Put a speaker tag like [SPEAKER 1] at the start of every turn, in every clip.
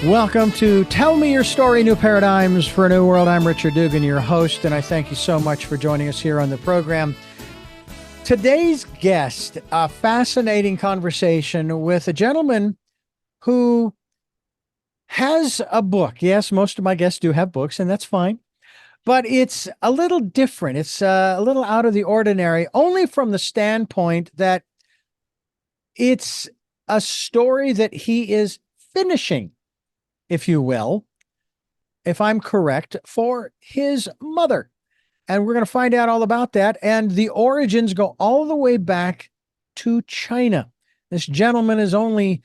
[SPEAKER 1] Welcome to Tell Me Your Story, New Paradigms for a New World. I'm Richard Dugan, your host, and I thank you so much for joining us here on the program. Today's guest, a fascinating conversation with a gentleman who has a book. Yes, most of my guests do have books, and that's fine. But it's a little different. It's a little out of the ordinary, only from the standpoint that it's a story that he is finishing, if you will, if I'm correct, for his mother. And we're going to find out all about that. And the origins go all the way back to China. This gentleman is only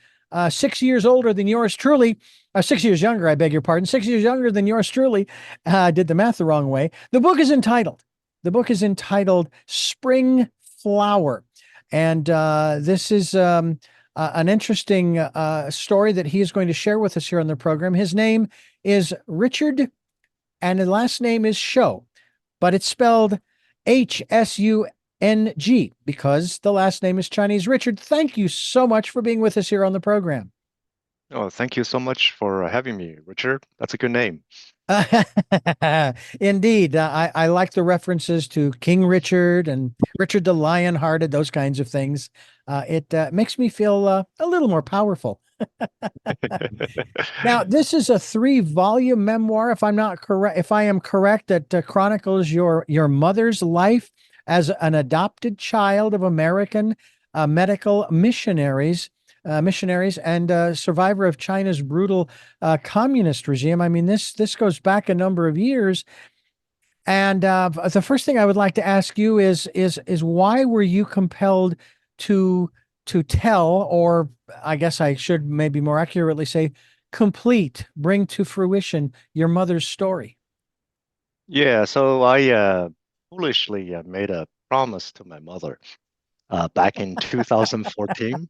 [SPEAKER 1] 6 years older than yours truly. 6 years younger, I beg your pardon. 6 years younger than yours truly. Did the math the wrong way. The book is entitled Spring Flower. And this is an interesting story that he is going to share with us here on the program. His name is Richard, and his last name is Hsung, but it's spelled Hsung because the last name is Chinese. Richard, thank you so much for being with us here on the program.
[SPEAKER 2] Oh, thank you so much for having me, Richard. That's a good name.
[SPEAKER 1] Indeed. I like the references to King Richard and Richard the Lionhearted, those kinds of things. It makes me feel a little more powerful. Now, this is a 3-volume memoir, if I'm not correct, if I am correct, that chronicles your mother's life as an adopted child of American medical missionaries and survivor of China's brutal communist regime. I mean, this goes back a number of years. And the first thing I would like to ask you is why were you compelled to tell, or I guess I should maybe more accurately say, bring to fruition your mother's story?
[SPEAKER 2] Yeah, so I foolishly made a promise to my mother back in 2014.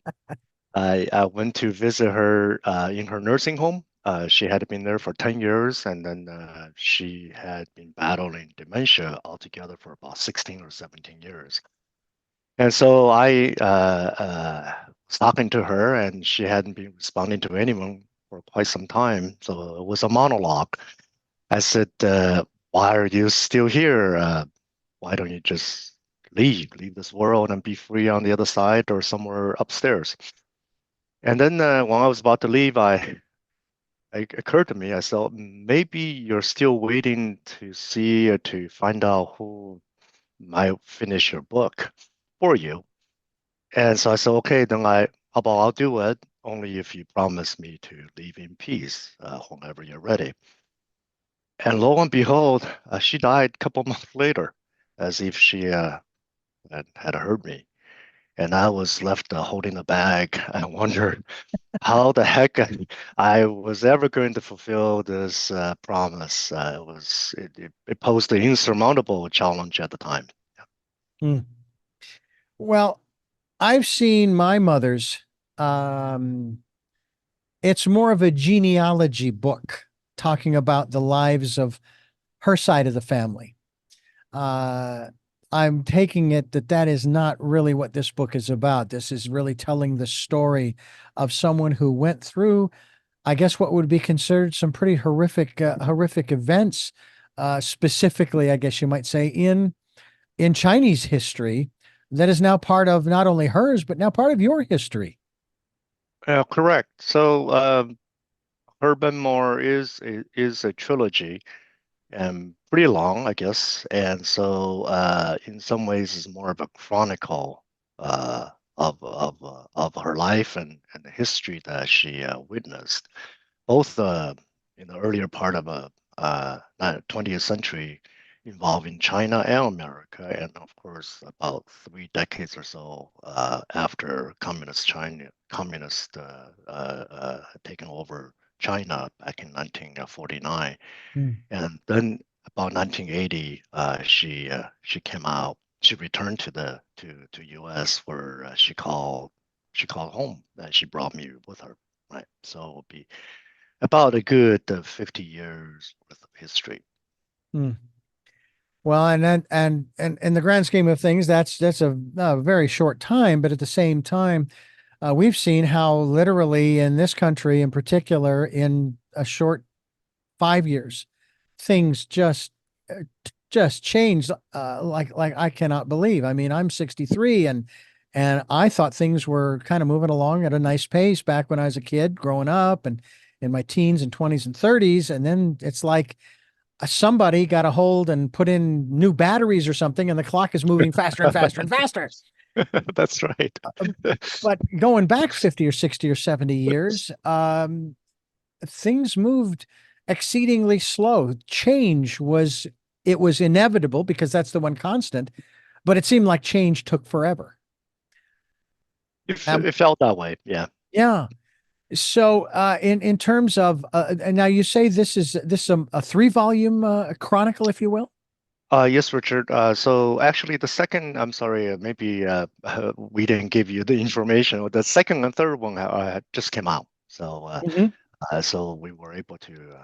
[SPEAKER 2] I went to visit her in her nursing home. She had been there for 10 years, and then she had been battling dementia altogether for about 16 or 17 years. And so I was talking to her, and she hadn't been responding to anyone for quite some time. So it was a monologue. I said, "Why are you still here? Why don't you just leave this world and be free on the other side or somewhere upstairs?" And then when I was about to leave, it occurred to me, I thought, maybe you're still waiting to see or to find out who might finish your book for you. And so I said, okay, how about I'll do it only if you promise me to leave in peace whenever you're ready. And lo and behold, she died a couple months later, as if she had heard me. And I was left holding the bag. I wonder how the heck I was ever going to fulfill this promise. It posed an insurmountable challenge at the time.
[SPEAKER 1] Hmm. Well, I've seen my mother's. Um, it's more of a genealogy book talking about the lives of her side of the family. Uh, I'm taking it that that is not really what this book is about. This is really telling the story of someone who went through, I guess, what would be considered some pretty horrific events, specifically, I guess you might say, in Chinese history, that is now part of not only hers but now part of your history.
[SPEAKER 2] Correct. So her memoir is a trilogy and pretty long, I guess. And so in some ways, it's more of a chronicle of her life and the history that she witnessed, both in the earlier part of 20th century involving China and America, and of course about 3 decades or so after communist had taken over China back in 1949,
[SPEAKER 1] Mm.
[SPEAKER 2] and then about 1980 she came out. She returned to U.S. where she called home, and she brought me with her. Right, so it'll be about a good 50 years worth of history.
[SPEAKER 1] Mm. Well, and in the grand scheme of things, that's a very short time, but at the same time, we've seen how literally in this country in particular, in a short 5 years, things just changed like I cannot believe. I mean, I'm 63 and I thought things were kind of moving along at a nice pace back when I was a kid growing up and in my teens and 20s and 30s. And then it's like somebody got a hold and put in new batteries or something, and the clock is moving faster and faster and faster.
[SPEAKER 2] That's right.
[SPEAKER 1] But going back 50 or 60 or 70 years, things moved exceedingly slow. Change was it was inevitable because that's the one constant, but it seemed like change took forever.
[SPEAKER 2] It felt that way. Yeah.
[SPEAKER 1] Yeah. So, in terms of and now you say this is a 3 volume chronicle, if you will.
[SPEAKER 2] Yes, Richard. So actually, the second, I'm sorry, maybe we didn't give you the information. The second and third one just came out.
[SPEAKER 1] Mhm.
[SPEAKER 2] So we were able to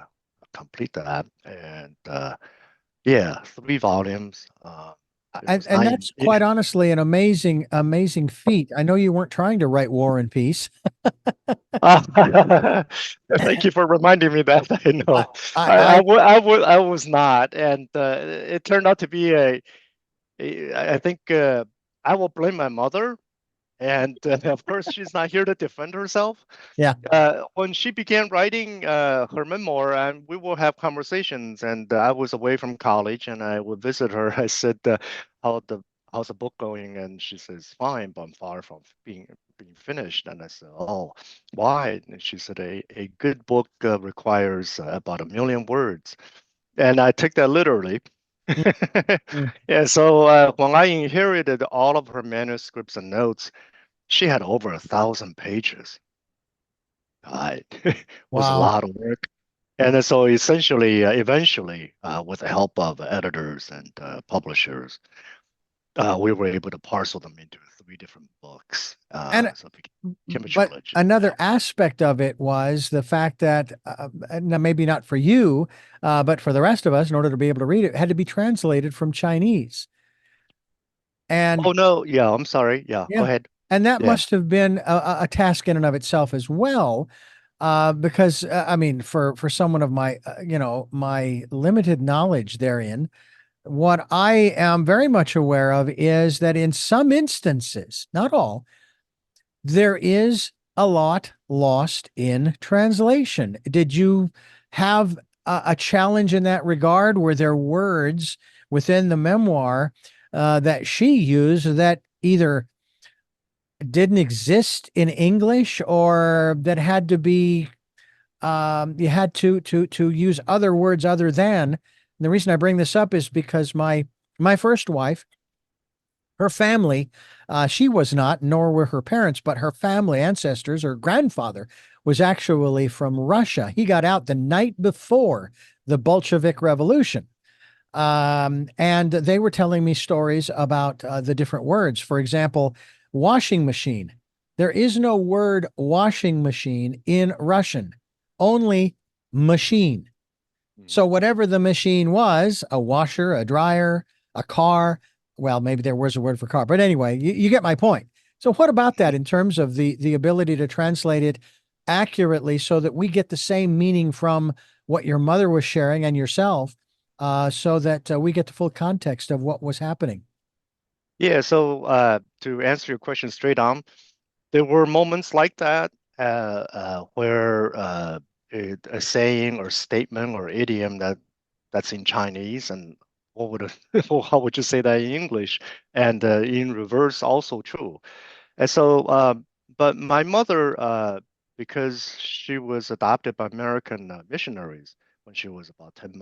[SPEAKER 2] complete that. And yeah, 3 volumes. It was
[SPEAKER 1] And
[SPEAKER 2] nine.
[SPEAKER 1] that's quite honestly an amazing feat. I know you weren't trying to write War and Peace.
[SPEAKER 2] Thank you for reminding me that. I
[SPEAKER 1] I,
[SPEAKER 2] know.
[SPEAKER 1] I,
[SPEAKER 2] I was not. And it turned out to be I think I will blame my mother. And of course, she's not here to defend herself.
[SPEAKER 1] yeah,
[SPEAKER 2] When she began writing her memoir, and we will have conversations, and I was away from college, and I would visit her. I said, "How the how's the book going?" And she says, "Fine, but I'm far from being finished." And I said, "Oh, why?" And she said, "A good book requires about 1 million words," and I took that literally.
[SPEAKER 1] mm, mm.
[SPEAKER 2] Yeah, so when I inherited all of her manuscripts and notes, she had over 1,000 pages. It was a
[SPEAKER 1] Wow.
[SPEAKER 2] lot of work. And so essentially, eventually, with the help of editors and publishers, we were able to parcel them into 3 different books.
[SPEAKER 1] And
[SPEAKER 2] So it became a
[SPEAKER 1] but
[SPEAKER 2] trilogy. Yeah.
[SPEAKER 1] another aspect of it was the fact that now maybe not for you, but for the rest of us, in order to be able to read it, it had to be translated from Chinese.
[SPEAKER 2] Oh,
[SPEAKER 1] And
[SPEAKER 2] no. Yeah, I'm sorry. Yeah, go
[SPEAKER 1] yeah,
[SPEAKER 2] ahead.
[SPEAKER 1] and that
[SPEAKER 2] Yeah.
[SPEAKER 1] must have been a task in and of itself as well, because I mean, for someone of my my limited knowledge therein, what I am very much aware of is that in some instances, not all, there is a lot lost in translation. Did you have a challenge in that regard? Were there words within the memoir that she used that either didn't exist in English or that had to be you had to use other words other than? And the reason I bring this up is because my first wife, her family, she was not, nor were her parents, but her family ancestors, her grandfather was actually from Russia. He got out the night before the Bolshevik Revolution. And they were telling me stories about the different words. For example, washing machine. There is no word washing machine in Russian, only machine.
[SPEAKER 2] Mhm.
[SPEAKER 1] So whatever the machine was, a washer, a dryer, a car, well, maybe there was a word for car, but anyway, you get my point. So what about that in terms of the ability to translate it accurately so that we get the same meaning from what your mother was sharing and yourself, so that we get the full context of what was happening?
[SPEAKER 2] Yeah, so to answer your question straight on, there were moments like that where a saying or statement or idiom that's in Chinese, and what would well, how would you say that in English? And in reverse, also true. And so, but my mother, because she was adopted by American missionaries when she was about 10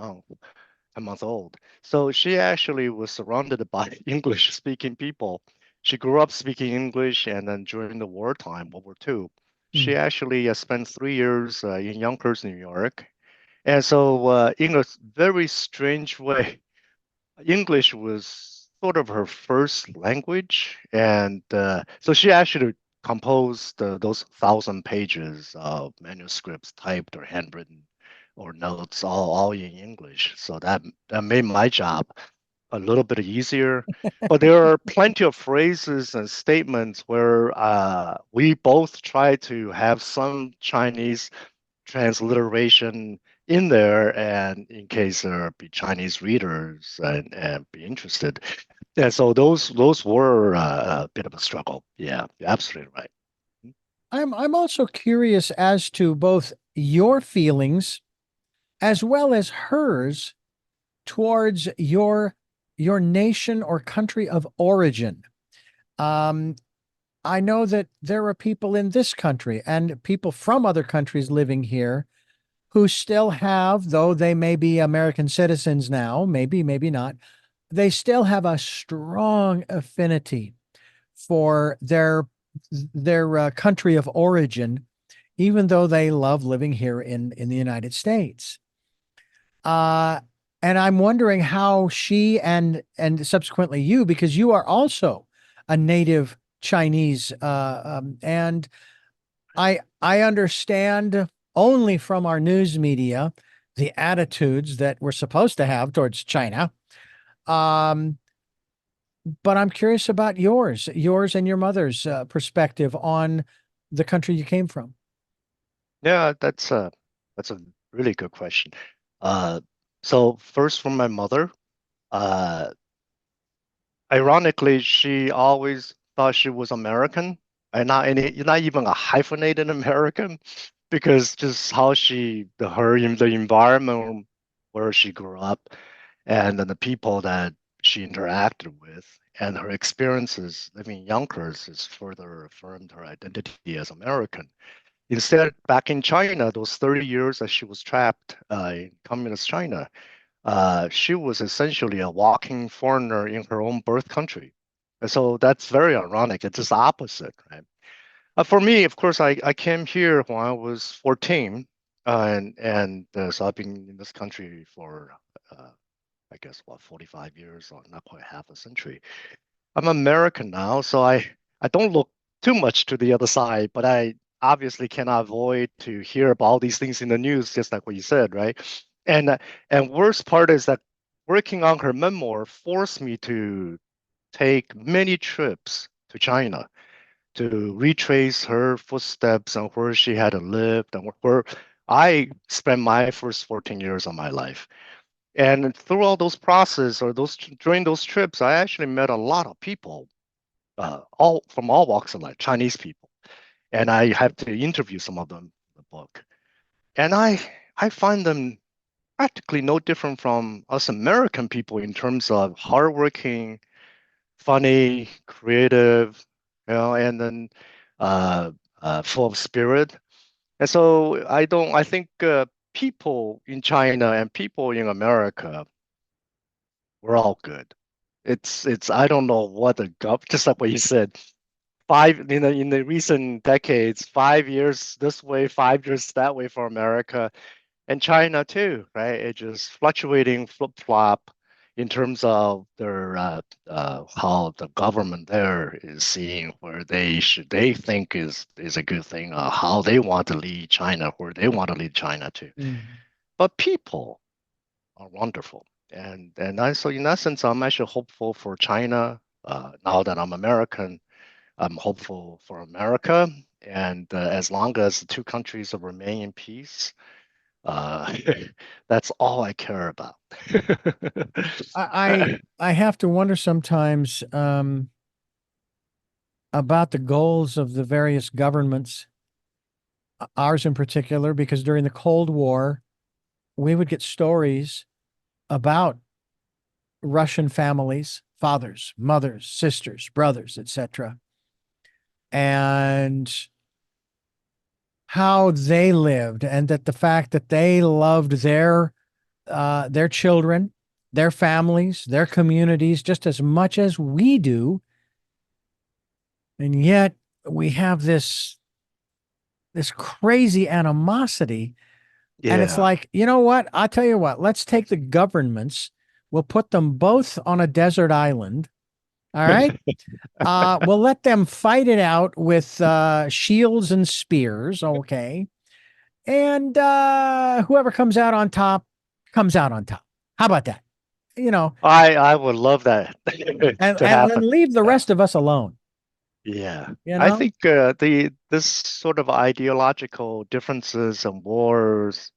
[SPEAKER 2] months old. So she actually was surrounded by English speaking people. She grew up speaking English, and then during the wartime, World War II,
[SPEAKER 1] Hmm.
[SPEAKER 2] she actually spent 3 years in Yonkers, New York. And so, in a very strange way, English was sort of her first language. And so she actually composed those 1,000 pages of manuscripts, typed or handwritten or notes, all in English. So that made my job a little bit easier. But there are plenty of phrases and statements where we both try to have some Chinese transliteration in there, and in case there be Chinese readers and be interested. And so those were a bit of a struggle. Yeah, you're absolutely right.
[SPEAKER 1] I'm also curious as to both your feelings as well as hers towards your nation or country of origin. Um, I know that there are people in this country and people from other countries living here who still have, though they may be American citizens now, maybe, maybe not, they still have a strong affinity for their country of origin, even though they love living here in the United States. Uh, and I'm wondering how she and subsequently you, because you are also a native Chinese, and I understand only from our news media the attitudes that we're supposed to have towards China. Um, but I'm curious about yours and your mother's perspective on the country you came from.
[SPEAKER 2] Yeah, that's a really good question. Uh, so first from my mother, uh, ironically, she always thought she was American and not even a hyphenated American, because just how the environment where she grew up, and then the people that she interacted with, and her experiences living in Yonkers has further affirmed her identity as American. Instead, back in China, those 30 years that she was trapped in communist China, she was essentially a walking foreigner in her own birth country. And so that's very ironic. It's just the opposite, right? For me, of course, I came here when I was 14, and so I've been in this country for, uh, I guess, what, 45 years, or not quite half a century. I'm American now, so I don't look too much to the other side, but I obviously cannot avoid to hear about all these things in the news, just like what you said, right? And uh, and worst part is that working on her memoir forced me to take many trips to China to retrace her footsteps and where she had lived and where I spent my first 14 years of my life. And through all those process or those during those trips, I actually met a lot of people, all from all walks of life, Chinese people, and I have to interview some of them in the book. And I find them practically no different from us American people in terms of hardworking, funny, creative, and then uh, full of spirit. And so I think people in China and people in America, we're all good. I don't know what just like what you said, in the recent decades, 5 years this way, 5 years that way for America and China too, right? It just fluctuating flip-flop in terms of their how the government there is seeing where they think is a good thing, how they want to lead China, where they want to lead China to.
[SPEAKER 1] Mm.
[SPEAKER 2] But people are wonderful. So in that sense, I'm actually hopeful for China. Now that I'm American, I'm hopeful for America. And as long as the two countries remain in peace, uh, that's all I care about.
[SPEAKER 1] I have to wonder sometimes about the goals of the various governments, ours in particular, because during the Cold War, we would get stories about Russian families, fathers, mothers, sisters, brothers, etc., and how they lived, and that the fact that they loved their children, their families, their communities just as much as we do, and yet we have this crazy animosity. And it's
[SPEAKER 2] Yeah.
[SPEAKER 1] like, you know what? I'll tell you what, let's take the governments, we'll put them both on a desert island. All right. We'll let them fight it out with shields and spears. Okay. And whoever comes out on top comes out on top. How about that? you know,
[SPEAKER 2] I would love that
[SPEAKER 1] and
[SPEAKER 2] to happen.
[SPEAKER 1] then leave the
[SPEAKER 2] Yeah.
[SPEAKER 1] rest of us alone,
[SPEAKER 2] Yeah.
[SPEAKER 1] you
[SPEAKER 2] I
[SPEAKER 1] know?
[SPEAKER 2] think the this sort of ideological differences and wars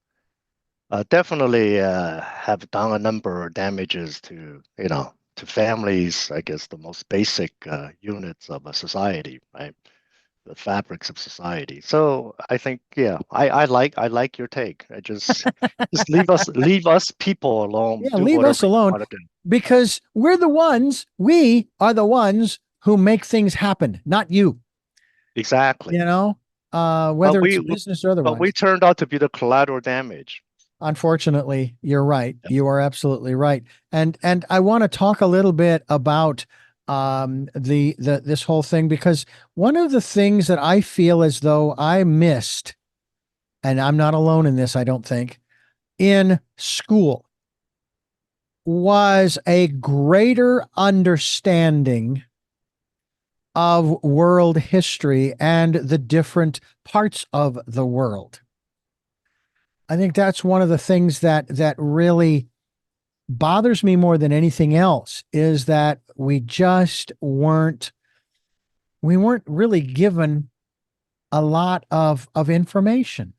[SPEAKER 2] definitely have done a number of damages to, to families, I guess the most basic units of a society, right? The fabrics of society. So I think, yeah, I like your take. I just leave us people alone,
[SPEAKER 1] Yeah,
[SPEAKER 2] do
[SPEAKER 1] leave
[SPEAKER 2] whatever
[SPEAKER 1] us
[SPEAKER 2] you
[SPEAKER 1] alone
[SPEAKER 2] want to do.
[SPEAKER 1] because we are the ones who make things happen, not you,
[SPEAKER 2] Exactly. But
[SPEAKER 1] whether it's
[SPEAKER 2] we
[SPEAKER 1] a business or
[SPEAKER 2] but we
[SPEAKER 1] otherwise.
[SPEAKER 2] turned out to be the collateral damage.
[SPEAKER 1] Unfortunately, you're right.
[SPEAKER 2] Yep.
[SPEAKER 1] You are absolutely right. And I want to talk a little bit about the this whole thing because one of the things that I feel as though I missed, and I'm not alone in this, I don't think, in school was a greater understanding of world history and the different parts of the world. I think that's one of the things that really bothers me more than anything else is that we weren't really given a lot of information,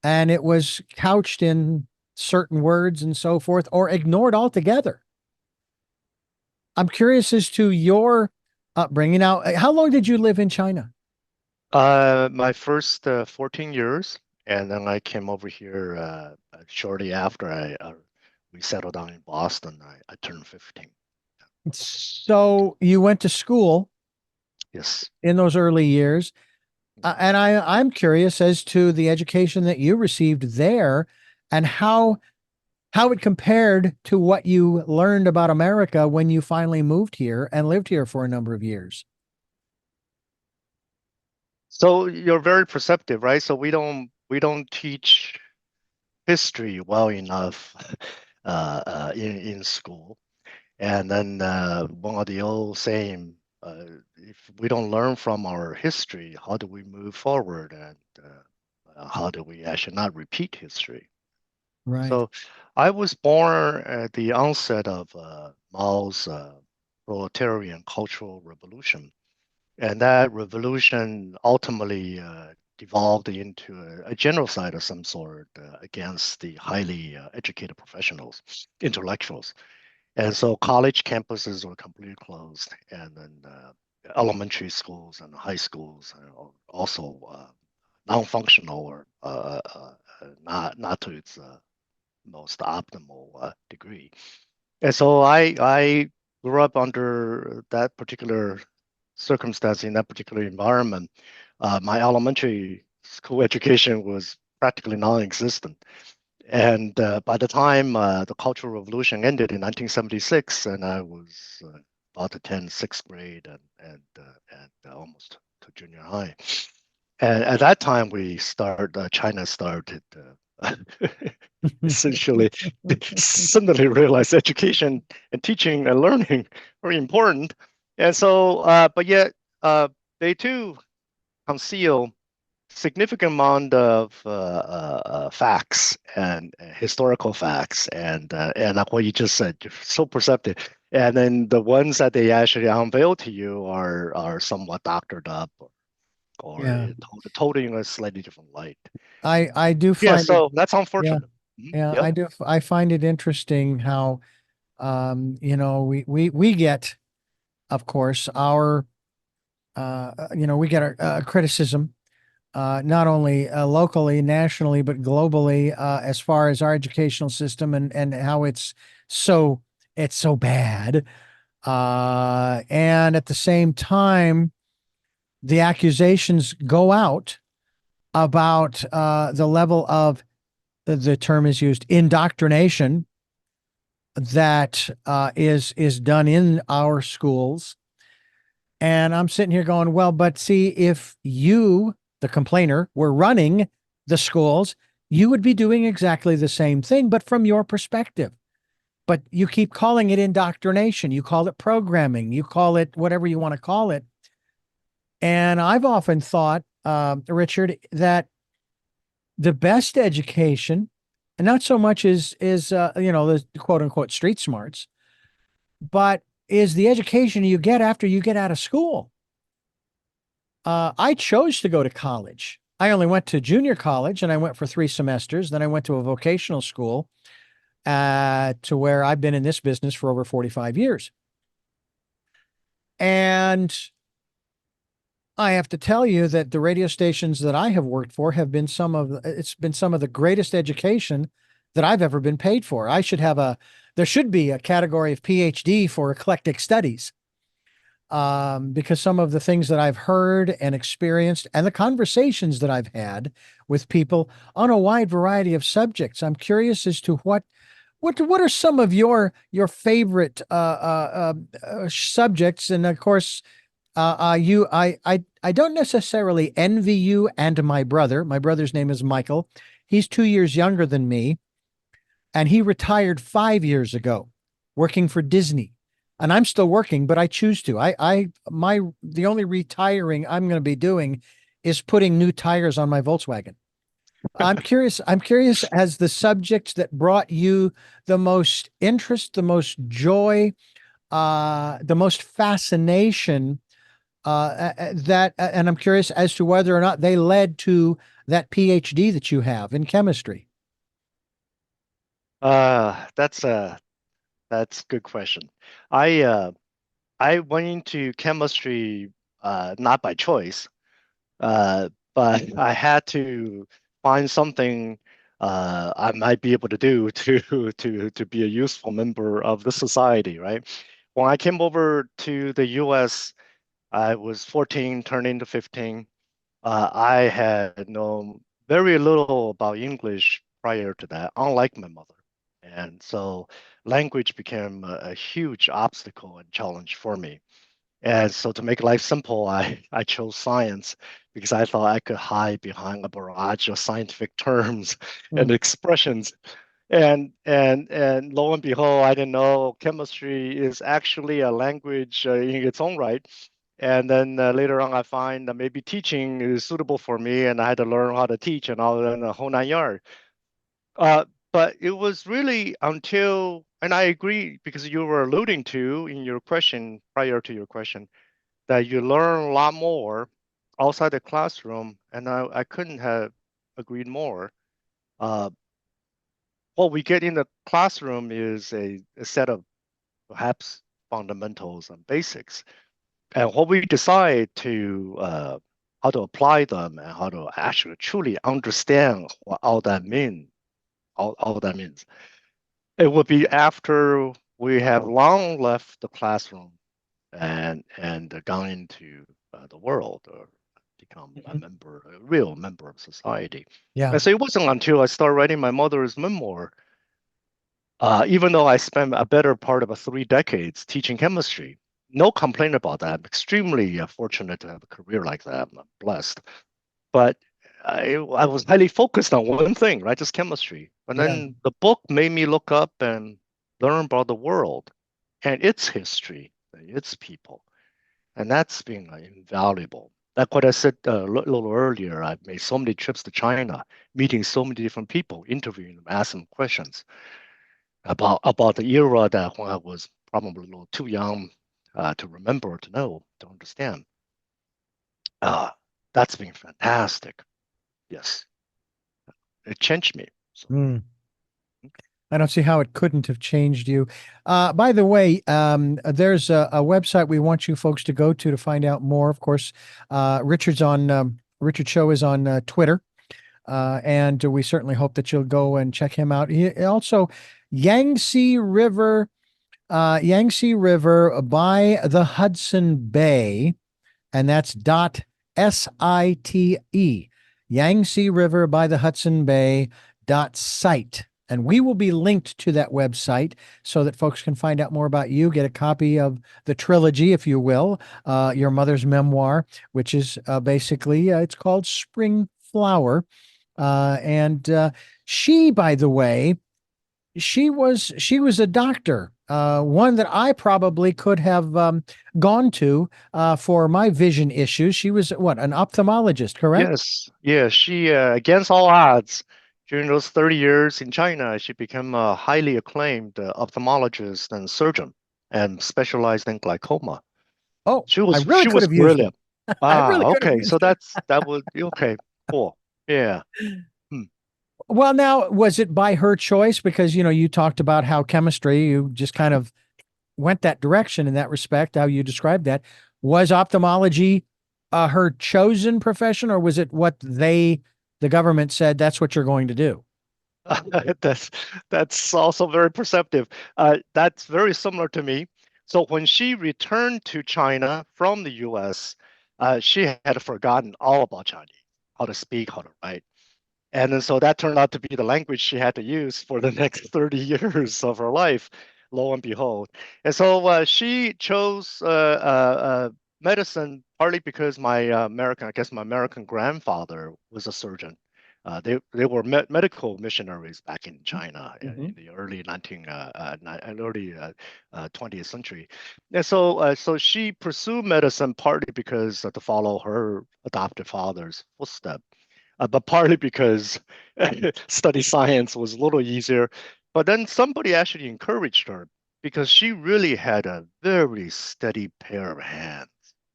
[SPEAKER 1] and it was couched in certain words and so forth or ignored altogether. I'm curious as to your upbringing. Now, how long did you live in China?
[SPEAKER 2] My first 14 years, and then I came over here shortly after we settled down in Boston. I turned 15.
[SPEAKER 1] So you went to school
[SPEAKER 2] Yes.
[SPEAKER 1] in those early years, and I'm curious as to the education that you received there and how it compared to what you learned about America when you finally moved here and lived here for a number of years.
[SPEAKER 2] So you're very perceptive, right? So we don't teach history well enough in school. And then one of the old saying, if we don't learn from our history, how do we move forward? And how do we actually not repeat history?
[SPEAKER 1] Right.
[SPEAKER 2] So I was born at the onset of Mao's proletarian cultural revolution. And that revolution ultimately devolved into a genocide of some sort against the highly educated professionals, intellectuals. And so college campuses were completely closed, and then elementary schools and high schools are also non-functional or not to its most optimal degree. And so I grew up under that particular circumstance in that particular environment. My elementary school education was practically non-existent. And by the time the Cultural Revolution ended in 1976, and I was about to attend sixth grade and almost to junior high, and at that time China started essentially suddenly realized education and teaching and learning are important, and so but yet they too conceal significant amount of facts and historical facts and like what you just said, you're so perceptive. And then the ones that they actually unveil to you are somewhat doctored up or
[SPEAKER 1] Yeah.
[SPEAKER 2] told in a slightly different light.
[SPEAKER 1] I do
[SPEAKER 2] Yeah,
[SPEAKER 1] find it,
[SPEAKER 2] so that's
[SPEAKER 1] yeah,
[SPEAKER 2] unfortunate.
[SPEAKER 1] yeah,
[SPEAKER 2] Yep.
[SPEAKER 1] I find it interesting how we get, of course, our we get our criticism not only locally, nationally, but globally as far as our educational system and how so it's so bad. And at the same time, the accusations go out about the level of the term is used indoctrination that is done in our schools. And I'm sitting here going, well, but see, if you, the complainer, were running the schools, you would be doing exactly the same thing, but from your perspective. But you keep calling it indoctrination. You call it programming. You call it whatever you want to call it. And I've often thought, Richard, that the best education not so much is the quote unquote street smarts, but is the education you get after you get out of school. I chose to go to college. I only went to junior college and I went for 3 semesters. Then I went to a vocational school to where I've been in this business for over 45 years. And I have to tell you that the radio stations that I have worked for have been it's been some of the greatest education that I've ever been paid for. There should be a category of Ph.D. for eclectic studies, because some of the things that I've heard and experienced and the conversations that I've had with people on a wide variety of subjects. I'm curious as to what are some of your favorite subjects, and of course, I don't necessarily envy you and my brother. My brother's name is Michael. He's 2 years younger than me, and he retired 5 years ago, working for Disney. And I'm still working, but I choose to. The only retiring I'm going to be doing is putting new tires on my Volkswagen. I'm curious as the subjects that brought you the most interest, the most joy, the most fascination, and I'm curious as to whether or not they led to that PhD that you have in chemistry.
[SPEAKER 2] That's a good question. I uh, I went into chemistry not by choice, but I had to find something I might be able to do to be a useful member of the society, right? When I came over to the U.S., I was 14, turning to 15. I had known very little about English prior to that, unlike my mother. And so language became a huge obstacle and challenge for me. And so to make life simple, I chose science because I thought I could hide behind a barrage of scientific terms
[SPEAKER 1] Mm.
[SPEAKER 2] and expressions. And lo and behold, I didn't know chemistry is actually a language in its own right. And then later on, I find that maybe teaching is suitable for me, and I had to learn how to teach and all in the whole 9 yards. Uh, but it was really until, and I agree because you were alluding to in your question, prior to your question, that you learn a lot more outside the classroom, and I couldn't have agreed more. Uh, what we get in the classroom is a set of perhaps fundamentals and basics, and what we decide to how to apply them and how to actually truly understand what all that means. It will be after we have long left the classroom and gone into the world or become
[SPEAKER 1] Mhm.
[SPEAKER 2] a real member of society.
[SPEAKER 1] Yeah.
[SPEAKER 2] And so it wasn't until I started writing my mother's memoir, even though I spent a better part of 3 decades teaching chemistry. No complaint about that. I'm extremely fortunate to have a career like that. I'm blessed. But I was highly focused on one thing, right? Just chemistry. And
[SPEAKER 1] Yeah.
[SPEAKER 2] then the book made me look up and learn about the world and its history, its people. And that's been invaluable. Like what I said a little earlier, I've made so many trips to China, meeting so many different people, interviewing them, asking them questions about the era that when I was probably a little too young to remember, to know, to understand. Uh, that's been fantastic. Yes, it changed me. So
[SPEAKER 1] Mm. I don't see how it couldn't have changed you. By the way, there's a website we want you folks to go to find out more. Of course, Richard Cho is on Twitter, and we certainly hope that you'll go and check him out. He also Yangtze River, Yangtze River by the Hudson Bay, and that's .site, Yangtze River by the Hudson Bay .site. And we will be linked to that website so that folks can find out more about you, get a copy of the trilogy, if you will, your mother's memoir, which is basically, it's called Spring Flower. And she, by the way, she was a doctor, one that I probably could have gone to for my vision issues. She was what, an ophthalmologist, correct?
[SPEAKER 2] yes, yes, she against all odds during those 30 years in China, she became a highly acclaimed ophthalmologist and surgeon and specialized in glaucoma.
[SPEAKER 1] Oh,
[SPEAKER 2] She
[SPEAKER 1] I
[SPEAKER 2] was
[SPEAKER 1] really
[SPEAKER 2] she
[SPEAKER 1] could
[SPEAKER 2] was
[SPEAKER 1] have used her.
[SPEAKER 2] brilliant.
[SPEAKER 1] I really
[SPEAKER 2] Ah,
[SPEAKER 1] could have
[SPEAKER 2] okay. So
[SPEAKER 1] used her.
[SPEAKER 2] that would okay, cool. Yeah. Hmm.
[SPEAKER 1] Well, now, was it by her choice? Because, you talked about how chemistry, you just kind of went that direction in that respect, how you described that. Was ophthalmology her chosen profession, or was it what the government said, that's what you're going to do?
[SPEAKER 2] That's that's also very perceptive. That's very similar to me. So when she returned to China from the US, she had forgotten all about Chinese, how to speak, how to write. And then so that turned out to be the language she had to use for the next 30 years of her life, lo and behold. And so she chose medicine partly because I guess my American grandfather was a surgeon. They were medical missionaries back in China
[SPEAKER 1] Hmm.
[SPEAKER 2] in the early 20th century. And so she pursued medicine partly because to follow her adopted father's footsteps, but partly because study science was a little easier. But then somebody actually encouraged her because she really had a very steady pair of hands,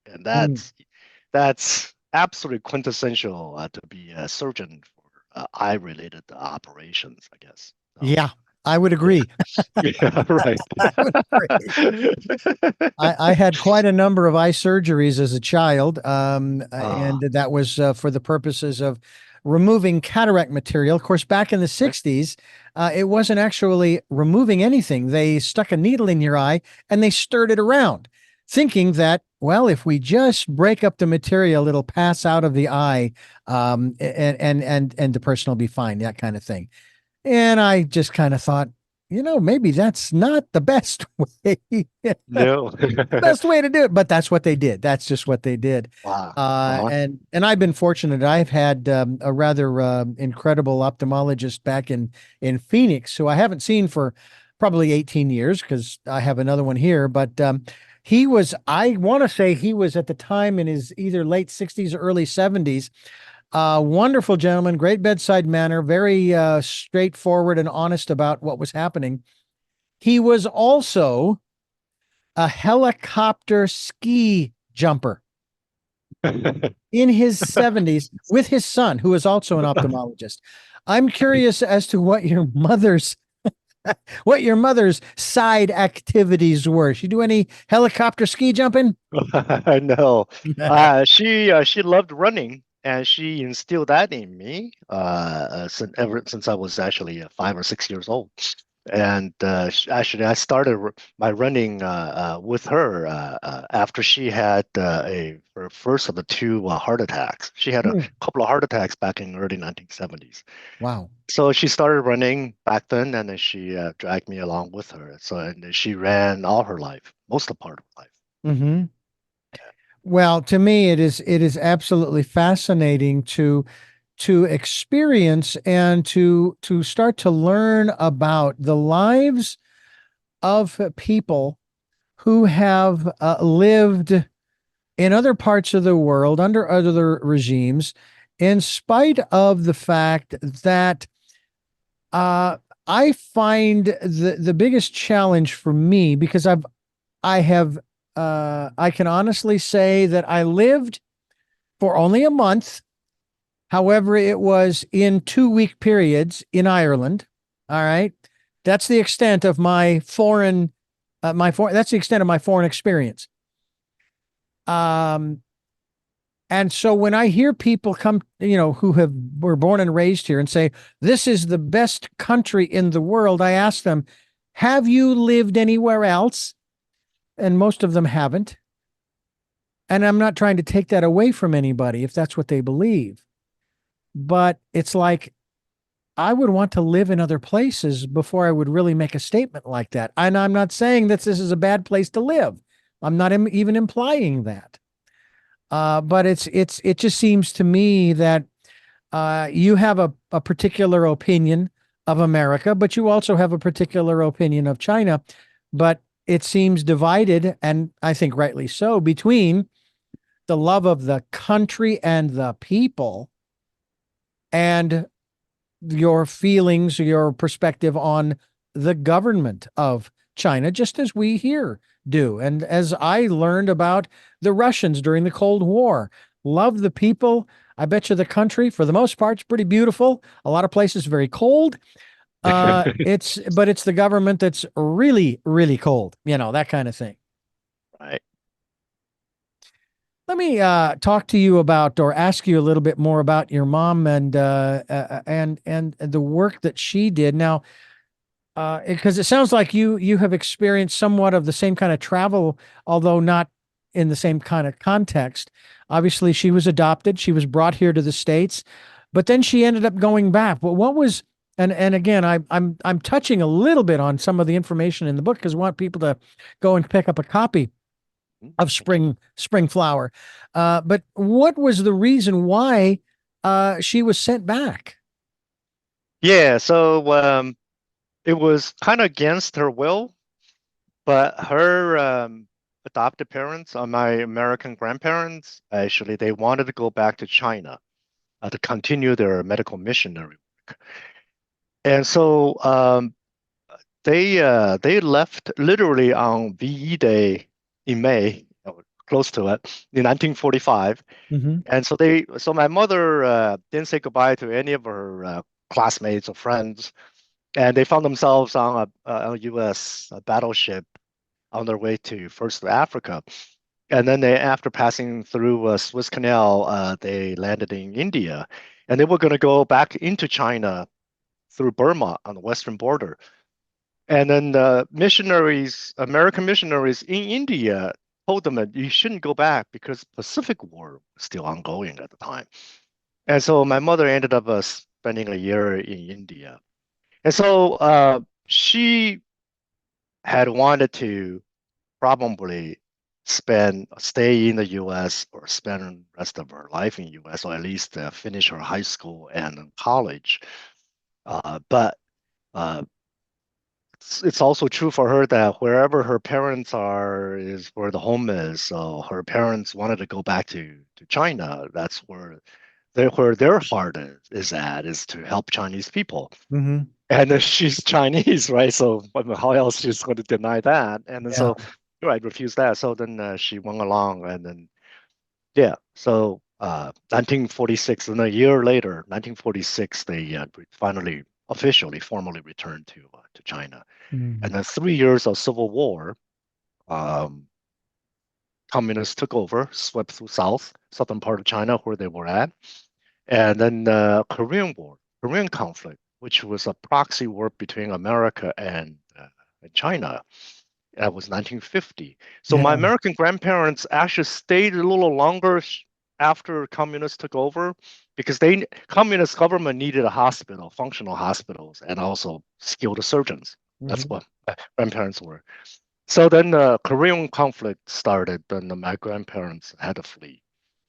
[SPEAKER 2] and that's absolutely quintessential to be a surgeon for eye-related operations, I guess. So
[SPEAKER 1] Yeah, I would
[SPEAKER 2] yeah,
[SPEAKER 1] agree.
[SPEAKER 2] yeah, right.
[SPEAKER 1] I would agree. I had quite a number of eye surgeries as a child, and
[SPEAKER 2] Ah,
[SPEAKER 1] that was for the purposes of removing cataract material. Of course, back in the
[SPEAKER 2] right.
[SPEAKER 1] 60s, it wasn't actually removing anything. They stuck a needle in your eye and they stirred it around, thinking that, well, if we just break up the material, it'll pass out of the eye, and the person will be fine, that kind of thing. And I just kind of thought, maybe that's not the best way,
[SPEAKER 2] No.
[SPEAKER 1] best way to do it, but that's what they did. That's just what they did.
[SPEAKER 2] Wow.
[SPEAKER 1] Uh,
[SPEAKER 2] Uh-huh.
[SPEAKER 1] and I've been fortunate. I've had a rather incredible ophthalmologist back in Phoenix, who I haven't seen for probably 18 years because I have another one here. But I want to say he was at the time in his either late 60s or early 70s. Wonderful gentleman, great bedside manner, very straightforward and honest about what was happening. He was also a helicopter ski jumper in his 70s with his son, who is also an ophthalmologist. I'm curious as to what your mother's side activities were. She do any helicopter ski jumping?
[SPEAKER 2] I know. She loved running, and she instilled that in me ever since I was actually 5 or 6 years old. And actually, I started my running with her after she had her first of the two heart attacks. She had a
[SPEAKER 1] Hmm.
[SPEAKER 2] couple of heart attacks back in the early 1970s.
[SPEAKER 1] Wow.
[SPEAKER 2] So she started running back then, and then she dragged me along with her. So and she ran all her life, most of part of her life.
[SPEAKER 1] Hmm. Well, to me, it is absolutely fascinating to experience and to start to learn about the lives of people who have lived in other parts of the world under other regimes, in spite of the fact that uh, I find the biggest challenge for me, because I can honestly say that I lived for only a month. However, it was in 2 week periods in Ireland. All right. That's the extent of that's the extent of my foreign experience. Um, and so when I hear people come, who were born and raised here and say, this is the best country in the world, I ask them, have you lived anywhere else? And most of them haven't. And I'm not trying to take that away from anybody if that's what they believe. But it's like, I would want to live in other places before I would really make a statement like that. And I'm not saying that this is a bad place to live. I'm not even implying that. But it just seems to me that you have a particular opinion of America, but you also have a particular opinion of China. But it seems divided, and I think rightly so, between the love of the country and the people and your feelings, your perspective on the government of China, just as we here do. And as I learned about the Russians during the Cold War, love the people. I bet you the country, for the most part, is pretty beautiful. A lot of places very cold. But it's the government that's really, really cold, that kind of thing.
[SPEAKER 2] Right.
[SPEAKER 1] Let me talk to you about, or ask you a little bit more about your mom and the work that she did. Now, because it sounds like you have experienced somewhat of the same kind of travel, although not in the same kind of context. Obviously, she was adopted. She was brought here to the States, but then she ended up going back. But what was and again, I'm touching a little bit on some of the information in the book because I want people to go and pick up a copy of
[SPEAKER 2] Thank you.
[SPEAKER 1] Spring Flower. But what was the reason why she was sent back?
[SPEAKER 2] Yeah, so it was kind of against her will, but her adopted parents, my American grandparents, actually, they wanted to go back to China to continue their medical missionary work. And so they left literally on VE Day in May, or close to it, in 1945.
[SPEAKER 1] Hmm.
[SPEAKER 2] And so my mother didn't say goodbye to any of her classmates or friends, and they found themselves on a U.S. battleship on their way to first to Africa. And then after passing through Suez Canal, they landed in India, and they were going to go back into China through Burma on the western border. And then the missionaries, American missionaries in India, told them that you shouldn't go back because Pacific War was still ongoing at the time. And so my mother ended up spending a year in India. And so she had wanted to probably stay in the U.S. or spend the rest of her life in U.S. or at least finish her high school and college. But uh, it's also true for her that wherever her parents are is where the home is. So her parents wanted to go back to China. That's where their heart is at, is to help Chinese people.
[SPEAKER 1] Hmm.
[SPEAKER 2] And she's Chinese, right? So I mean, how else she's going to deny that? And then
[SPEAKER 1] Yeah.
[SPEAKER 2] so, right, refuse that. So then she went along, and then yeah. So 1946, and a year later, 1946, they finally officially formally returned to China. And
[SPEAKER 1] Mm.
[SPEAKER 2] then 3 years of civil war, um, communists took over, swept through southern part of China where they were at. And then the Korean War, Korean conflict, which was a proxy war between America and China. That was 1950. So my
[SPEAKER 1] Yeah.
[SPEAKER 2] American grandparents actually stayed a little longer after communists took over because communist government needed a hospital, functional hospitals, and also skilled surgeons. That's
[SPEAKER 1] Hmm.
[SPEAKER 2] what grandparents were. So then the Korean conflict started, and my grandparents had to flee.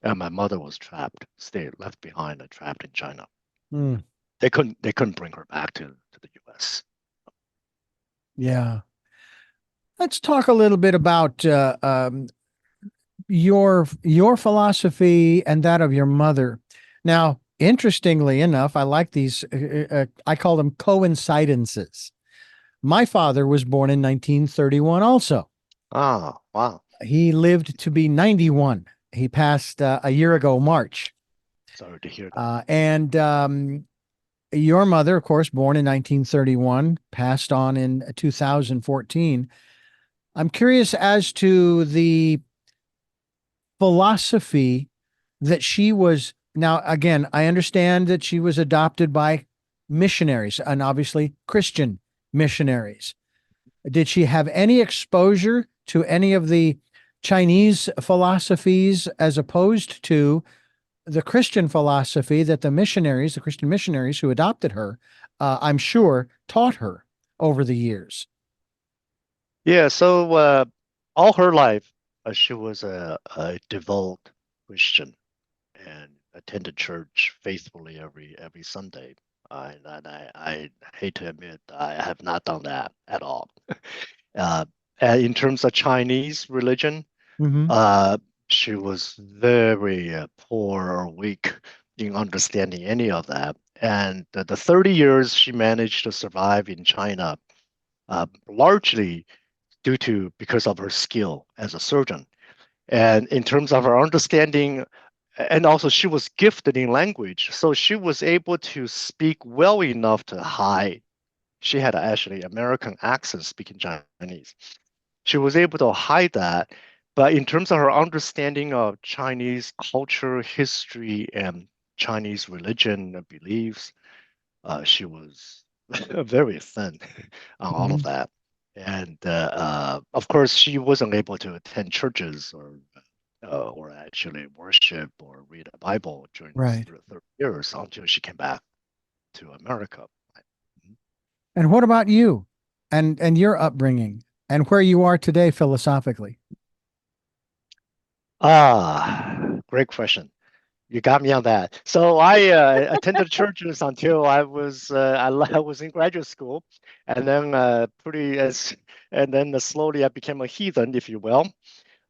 [SPEAKER 2] And my mother was trapped, stayed left behind and trapped in China.
[SPEAKER 1] Mm.
[SPEAKER 2] They couldn't bring her back to the US.
[SPEAKER 1] Yeah. Let's talk a little bit about your philosophy and that of your mother. Now, interestingly enough, I like these. I call them coincidences. My father was born in 1931. Also,
[SPEAKER 2] Ah, wow.
[SPEAKER 1] he lived to be 91. He passed a year ago, March.
[SPEAKER 2] Sorry to hear that.
[SPEAKER 1] And your mother, of course, born in 1931, passed on in 2014. I'm curious as to the philosophy that she was. Now, again, I understand that she was adopted by missionaries and obviously Christian missionaries. Did she have any exposure to any of the Chinese philosophies as opposed to the Christian philosophy that the Christian missionaries who adopted her, I'm sure, taught her over the years?
[SPEAKER 2] Yeah, so all her life, she was a devout Christian and attended church faithfully every Sunday. And I hate to admit, I have not done that at all. Uh, and in terms of Chinese religion,
[SPEAKER 1] Hmm.
[SPEAKER 2] uh, she was very poor or weak in understanding any of that. And the 30 years she managed to survive in China, largely because of her skill as a surgeon. And in terms of her understanding, and also she was gifted in language, so she was able to speak well enough to hide. She had actually American accent speaking Chinese. She was able to hide that. But in terms of her understanding of Chinese culture, history, and Chinese religion and beliefs, she was very thin on all of
[SPEAKER 1] Mhm.
[SPEAKER 2] that. And of course, she wasn't able to attend churches or actually worship or read a Bible during those
[SPEAKER 1] Right.
[SPEAKER 2] 30 years until she came back to America. Mhm.
[SPEAKER 1] And what about you and your upbringing and where you are today philosophically?
[SPEAKER 2] Great question. You got me on that. So I attended churches until I was in graduate school, and then and then slowly I became a heathen, if you will.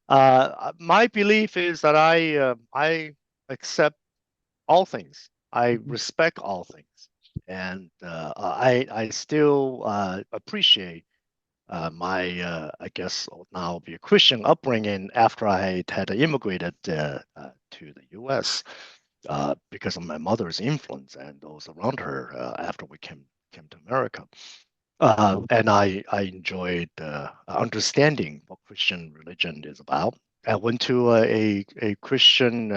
[SPEAKER 2] My belief is that I accept all things. I
[SPEAKER 1] Mhm.
[SPEAKER 2] respect all things, and I still appreciate my I guess now be a Christian upbringing after I had immigrated to the U.S. Because of my mother's influence and those around her after we came to America. And I enjoyed understanding what Christian religion is about. I went to a Christian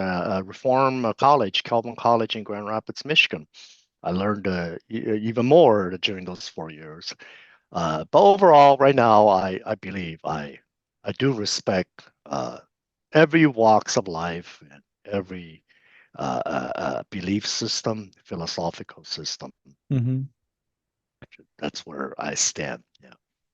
[SPEAKER 2] reform college, Calvin College in Grand Rapids, Michigan. I learned even more during those 4 years. But overall, right now, I believe I do respect every walks of life and every belief system, philosophical system.
[SPEAKER 1] Mhm.
[SPEAKER 2] That's where I stand. Yeah.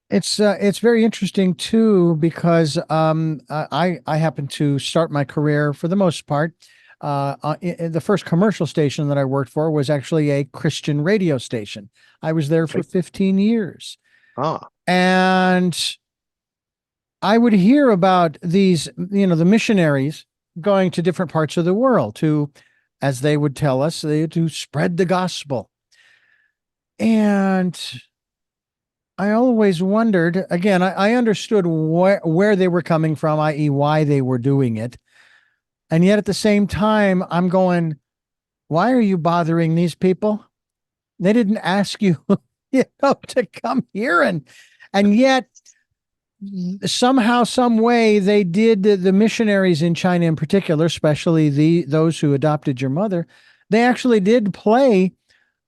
[SPEAKER 1] It's very interesting too because I happened to start my career for the most part. The first commercial station that I worked for was actually a Christian radio station. I was there for
[SPEAKER 2] Okay.
[SPEAKER 1] 15 years,
[SPEAKER 2] Ah,
[SPEAKER 1] and I would hear about these, the missionaries going to different parts of the world to, as they would tell us, to spread the gospel. And I always wondered, again, I understood where they were coming from, i.e., why they were doing it. And yet at the same time, I'm going, why are you bothering these people? They didn't ask you, to come here. And yet somehow, some way, they did. The missionaries in China in particular, especially those who adopted your mother, they actually did play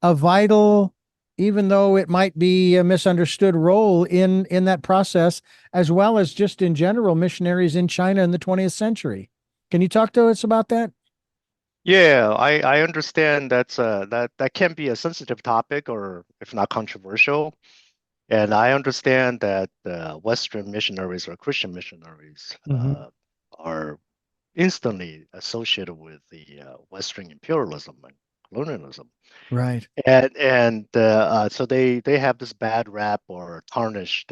[SPEAKER 1] a vital, even though it might be a misunderstood role in that process, as well as just in general missionaries in China in the 20th century. Can you talk to us about that?
[SPEAKER 2] yeah. I understand that can be a sensitive topic or if not controversial. And I understand that Western missionaries or Christian missionaries
[SPEAKER 1] Hmm.
[SPEAKER 2] are instantly associated with the Western imperialism and colonialism.
[SPEAKER 1] Right.
[SPEAKER 2] And so they have this bad rap or tarnished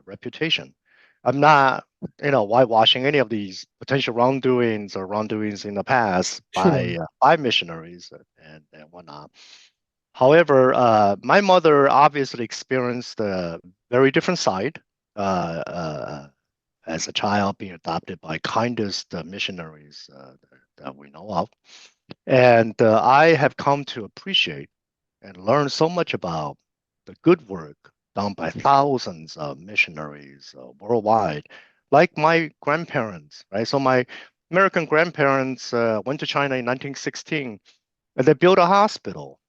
[SPEAKER 2] reputation. I'm not, whitewashing any of these potential wrongdoings or wrongdoings in the past
[SPEAKER 1] Sure.
[SPEAKER 2] by missionaries and whatnot. However, my mother obviously experienced a very different side as a child being adopted by kindest missionaries that we know of. And I have come to appreciate and learn so much about the good work done by thousands of missionaries worldwide, like my grandparents, right? So my American grandparents went to China in 1916 and they built a hospital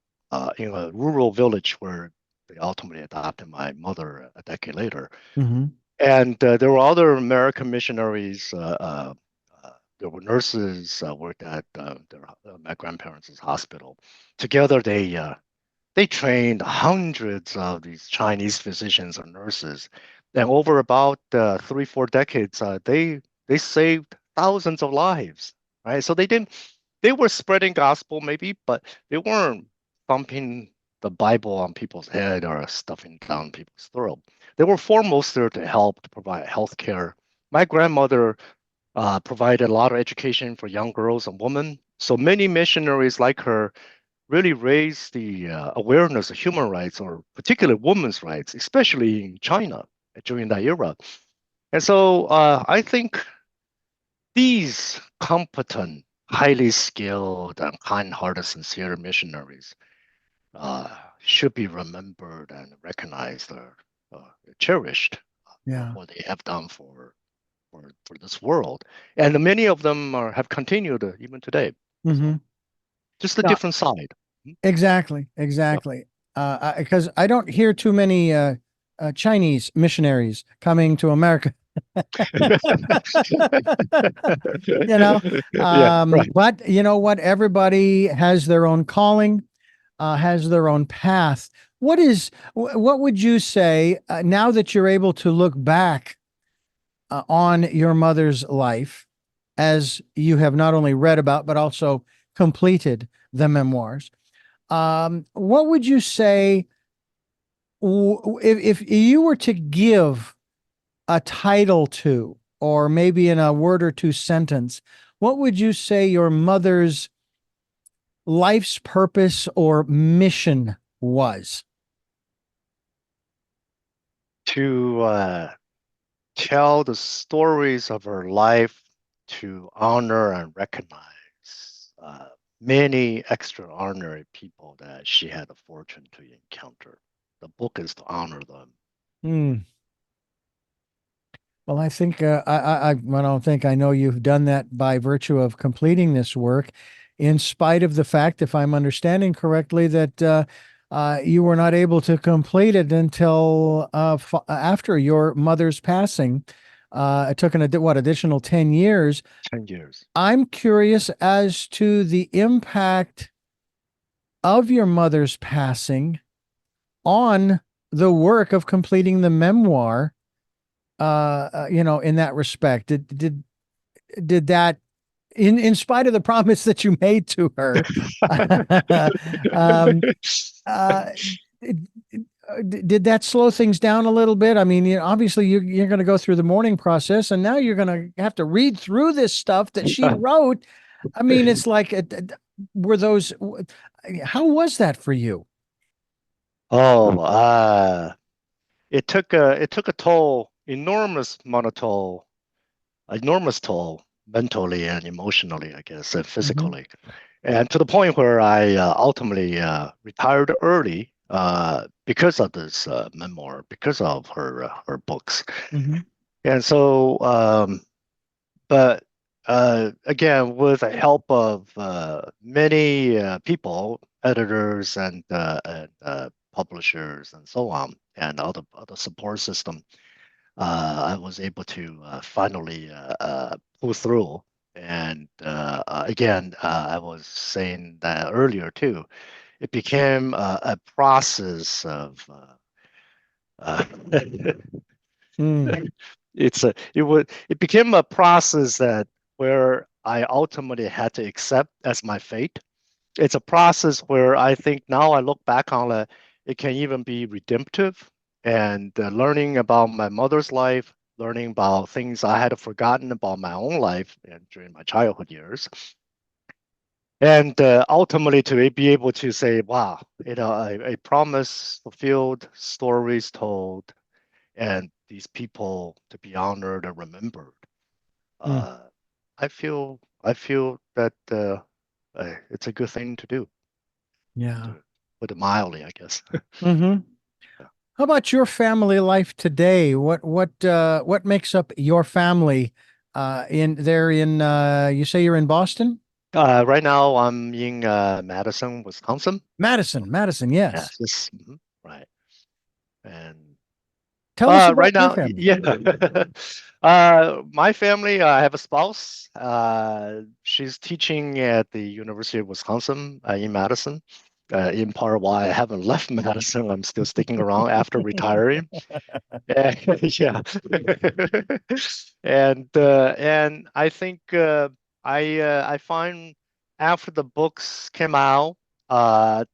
[SPEAKER 2] in a rural village where they ultimately adopted my mother a decade later.
[SPEAKER 1] Hmm.
[SPEAKER 2] And there were other American missionaries. There were nurses worked at my grandparents' hospital. Together, they trained hundreds of these Chinese physicians and nurses, and over about 3, 4 decades, they saved thousands of lives. Right, so they were spreading gospel maybe, but they weren't thumping the Bible on people's head or stuffing down people's throat. They were foremost there to help to provide health care. My grandmother provided a lot of education for young girls and women. So many missionaries like her really raise the awareness of human rights, or particularly women's rights, especially in China during that era. And so I think these competent, highly skilled, and kind-hearted, sincere missionaries should be remembered and recognized or cherished for
[SPEAKER 1] Yeah.
[SPEAKER 2] what they have done for this world. And many of them have continued even today. So
[SPEAKER 1] Hmm.
[SPEAKER 2] just a different side. Mhm.
[SPEAKER 1] Exactly,
[SPEAKER 2] Yep.
[SPEAKER 1] exactly. Because I don't hear too many Chinese missionaries coming to America. You know,
[SPEAKER 2] Yeah, right.
[SPEAKER 1] but you know what? Everybody has their own calling, has their own path. What would you say now that you're able to look back on your mother's life, as you have not only read about but also completed the memoirs? What would you say if you were to give a title to, or maybe in a word or two sentence, what would you say your mother's life's purpose or mission was?
[SPEAKER 2] To tell the stories of her life, to honor and recognize many extraordinary people that she had the fortune to encounter. The book is to honor them.
[SPEAKER 1] Hmm. Well, I think I don't think I know you've done that by virtue of completing this work, in spite of the fact, if I'm understanding correctly, that you were not able to complete it until after your mother's passing. It took what, additional 10 years.
[SPEAKER 2] 10 years.
[SPEAKER 1] I'm curious as to the impact of your mother's passing on the work of completing the memoir. In that respect, did that, in spite of the promise that you made to her, um, uh, did that slow things down a little bit? I mean, obviously you're going to go through the mourning process, and now you're going to have to read through this stuff that she wrote. I mean, it's like, were those? How was that for you?
[SPEAKER 2] Oh, it took a toll, enormous toll, mentally and emotionally, I guess, and
[SPEAKER 1] Hmm.
[SPEAKER 2] physically, and to the point where I ultimately retired early because of this memoir, because of her books,
[SPEAKER 1] Hmm.
[SPEAKER 2] and so, but again, with the help of many people, editors and publishers and so on, and other support system, I was able to finally pull through. And again, I was saying that earlier too. It became a process of uh,
[SPEAKER 1] Mm.
[SPEAKER 2] it became a process that where I ultimately had to accept as my fate. It's a process where I think now I look back on it, it can even be redemptive, and learning about my mother's life, learning about things I had forgotten about my own life and during my childhood years, and ultimately to be able to say, wow, a promise fulfilled, stories told, and these people to be honored and remembered.
[SPEAKER 1] Mm.
[SPEAKER 2] Uh, I feel that it's a good thing to do,
[SPEAKER 1] Yeah.
[SPEAKER 2] to put it mildly, I guess.
[SPEAKER 1] Hmm.
[SPEAKER 2] Yeah.
[SPEAKER 1] How about your family life today? What makes up your family you say you're in Boston?
[SPEAKER 2] Right now, I'm in Madison, Wisconsin.
[SPEAKER 1] Madison, yes.
[SPEAKER 2] Yes, yes, right. And
[SPEAKER 1] Tell us about
[SPEAKER 2] right
[SPEAKER 1] your
[SPEAKER 2] now,
[SPEAKER 1] family.
[SPEAKER 2] yeah. My family, I have a spouse. She's teaching at the University of Wisconsin in Madison. In part why I haven't left Madison, I'm still sticking around after retiring. Yeah. And I think I find after the books came out,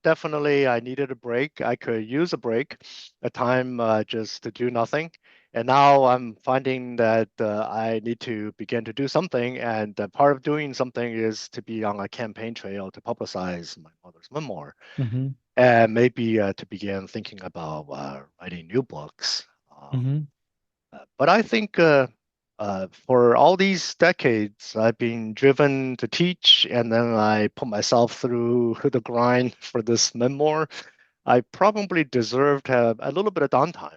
[SPEAKER 2] definitely I needed a break. I could use a break, a time just to do nothing. And now I'm finding that I need to begin to do something. And part of doing something is to be on a campaign trail to publicize my mother's memoir.
[SPEAKER 1] Mm-hmm.
[SPEAKER 2] And maybe to begin thinking about writing new books.
[SPEAKER 1] Mm-hmm.
[SPEAKER 2] But I think for all these decades, I've been driven to teach, and then I put myself through the grind for this memoir. I probably deserve to have a little bit of downtime.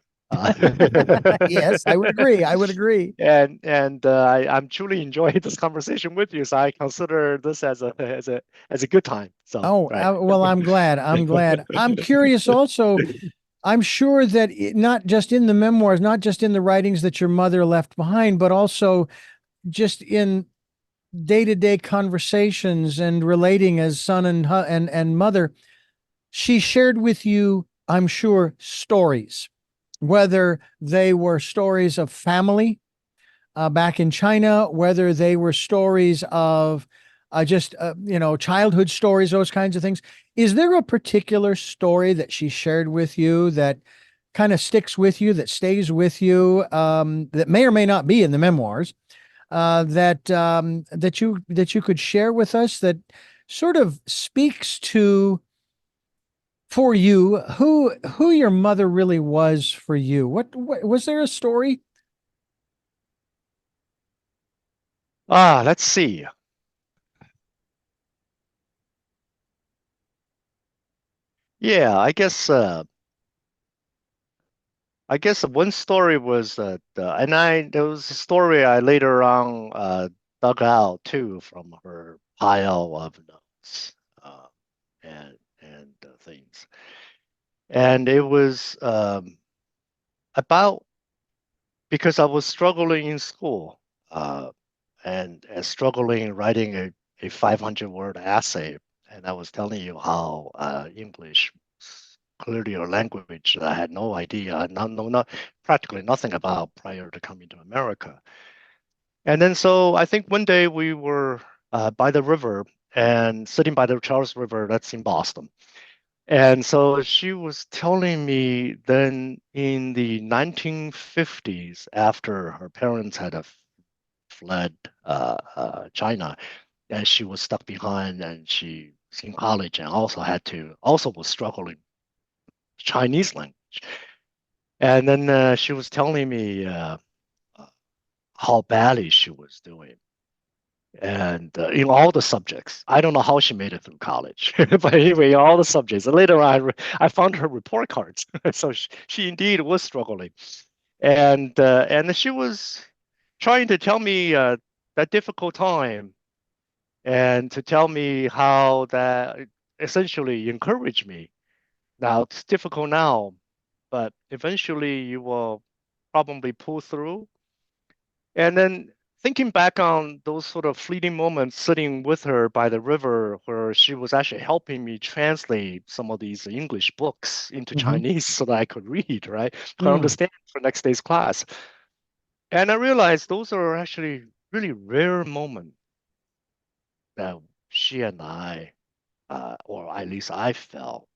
[SPEAKER 1] Yes, I would agree. I would agree.
[SPEAKER 2] I'm truly enjoying this conversation with you, so I consider this as a good time. So,
[SPEAKER 1] Oh,
[SPEAKER 2] right.
[SPEAKER 1] well, I'm glad. I'm glad. I'm curious also. I'm sure that not just in the memoirs, not just in the writings that your mother left behind, but also just in day-to-day conversations and relating as son and mother, she shared with you, I'm sure, stories, whether they were stories of family back in China, whether they were stories of just childhood stories, those kinds of things. Is there a particular story that she shared with you that kind of sticks with you, that stays with you, that may or may not be in the memoirs, that you could share with us, that sort of speaks to, for you, who your mother really was for you? What was there a story?
[SPEAKER 2] Let's see. Yeah, I guess one story was there was a story I later on dug out too from her pile of notes uh, and things, and it was about because I was struggling in school uh, and struggling writing a 500 word essay, and I was telling you how English was clearly a language that I had no idea, not practically nothing about prior to coming to America. And then so I think one day we were by the river and sitting by the Charles River, that's in Boston. And so she was telling me then in the 1950s, after her parents had fled China, and she was stuck behind, and she was in college, and also was struggling Chinese language. And then she was telling me uh, how badly she was doing. And in all the subjects. I don't know how she made it through college, but anyway, all the subjects. And later on, I found her report cards. So she indeed was struggling, and she was trying to tell me that difficult time, and to tell me how that essentially encouraged me. Now it's difficult now, but eventually you will probably pull through. And then thinking back on those sort of fleeting moments sitting with her by the river, where she was actually helping me translate some of these English books into
[SPEAKER 1] Mm-hmm.
[SPEAKER 2] Chinese so that I could read, right? Could
[SPEAKER 1] Mm,
[SPEAKER 2] understand for next day's class. And I realized those are actually really rare moments that she and I, or at least I felt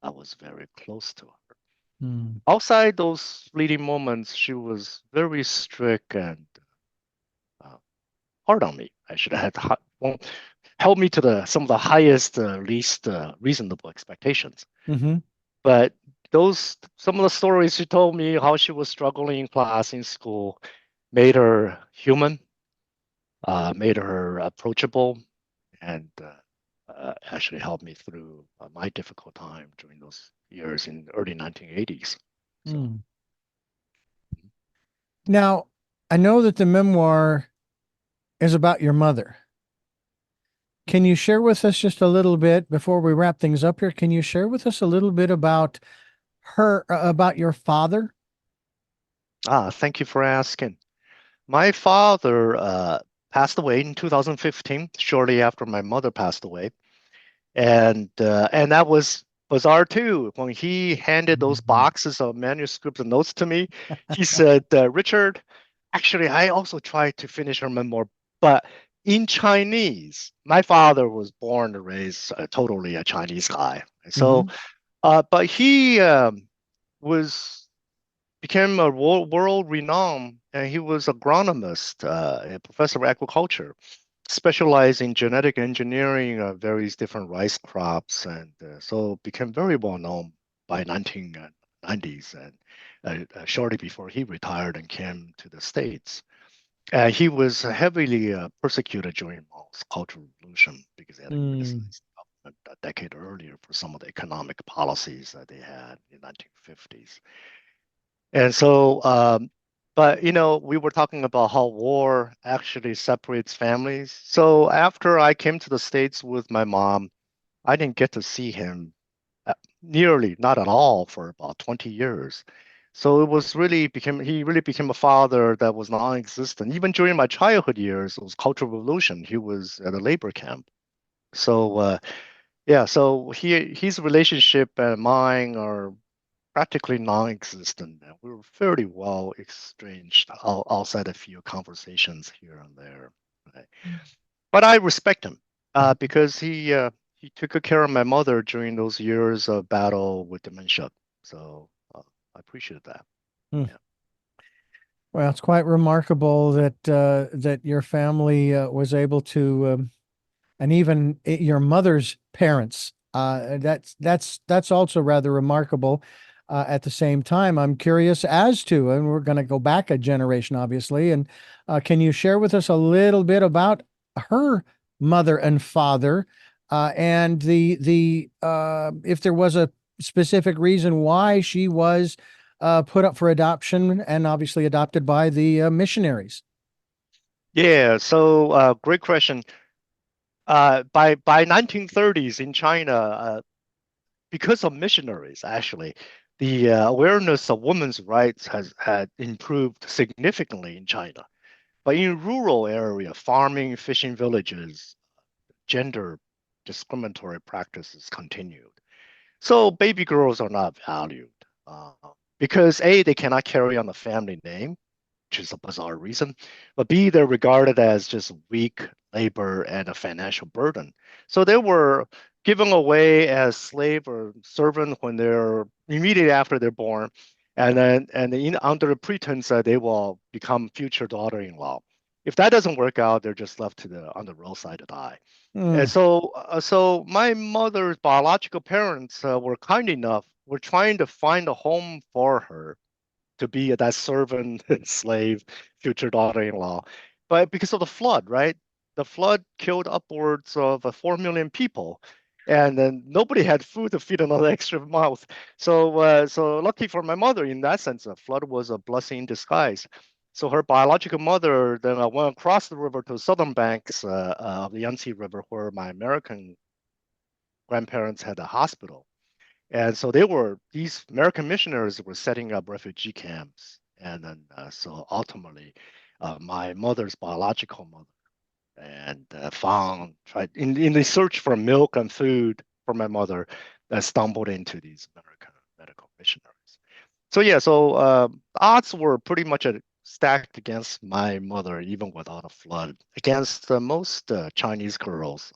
[SPEAKER 2] I was very close to her.
[SPEAKER 1] mm,
[SPEAKER 2] Outside those fleeting moments, she was very strict and uh, hard on me. I should have had held me to the some of the highest, least reasonable expectations.
[SPEAKER 1] mm-hmm.
[SPEAKER 2] But those some of the stories she told me how she was struggling in class in school made her human, made her approachable, and actually helped me through my difficult time during those years in the early 1980s. So,
[SPEAKER 1] Mm. Now, I know that the memoir is about your mother. Can you share with us just a little bit before we wrap things up here? Can you share with us a little bit about about your father?
[SPEAKER 2] thank you for asking. My father passed away in 2015, shortly after my mother passed away. And that was bizarre too. When he handed those
[SPEAKER 1] Mhm.
[SPEAKER 2] boxes of manuscripts and notes to me, he said, Richard, actually, I also tried to finish her memoir, but in Chinese. My father was born and raised totally a Chinese guy. So,
[SPEAKER 1] Mhm.
[SPEAKER 2] but he was. became a world renowned, and he was agronomist, a professor of agriculture, specialized in genetic engineering of various different rice crops, and so became very well known by 1990s and shortly before he retired and came to the States. He was heavily persecuted during Mao's Cultural Revolution because they had to
[SPEAKER 1] Mm.
[SPEAKER 2] criticize a decade earlier for some of the economic policies that they had in the 1950s. And so, but we were talking about how war actually separates families. So after I came to the States with my mom, I didn't get to see him nearly, not at all, for about 20 years. So it was really became he really became a father that was non-existent. Even during my childhood years, it was Cultural Revolution. He was at a labor camp. So yeah, so his relationship and mine are practically non-existent. And we were fairly well exchanged outside a few conversations here and there. Right? But I respect him because he took good care of my mother during those years of battle with dementia. So I appreciate that.
[SPEAKER 1] Mm.
[SPEAKER 2] Yeah.
[SPEAKER 1] Well, it's quite remarkable that your family was able to, and even your mother's parents. That's also rather remarkable. At the same time, I'm curious as to, and we're going to go back a generation, obviously. And can you share with us a little bit about her mother and father, and the if there was a specific reason why she was put up for adoption and obviously adopted by the missionaries?
[SPEAKER 2] Yeah. So great question. By 1930s in China, because of missionaries, actually, the awareness of women's rights has had improved significantly in China. But in rural area, farming, fishing villages, gender discriminatory practices continued. So baby girls are not valued uh, because A, they cannot carry on the family name, which is a bizarre reason, but B, they're regarded as just weak labor and a financial burden. So they were given away as slave or servant when they're immediately after they're born, under the pretense that they will become future daughter-in-law. If that doesn't work out, they're just left to the on the roadside to die. And
[SPEAKER 1] Mm.
[SPEAKER 2] so my mother's biological parents were kind enough, were trying to find a home for her to be that servant, slave, future daughter-in-law. But because of the flood, right? The flood killed upwards of 4 million people. And then nobody had food to feed another extra mouth. So lucky for my mother in that sense, the flood was a blessing in disguise. So her biological mother then went across the river to the southern banks of the Yangtze River, where my American grandparents had a hospital. And so these American missionaries were setting up refugee camps. And then, so ultimately, my mother's biological mother and tried in the search for milk and food for my mother, stumbled into these American medical missionaries. So yeah, so odds were pretty much stacked against my mother, even without a flood, against most Chinese girls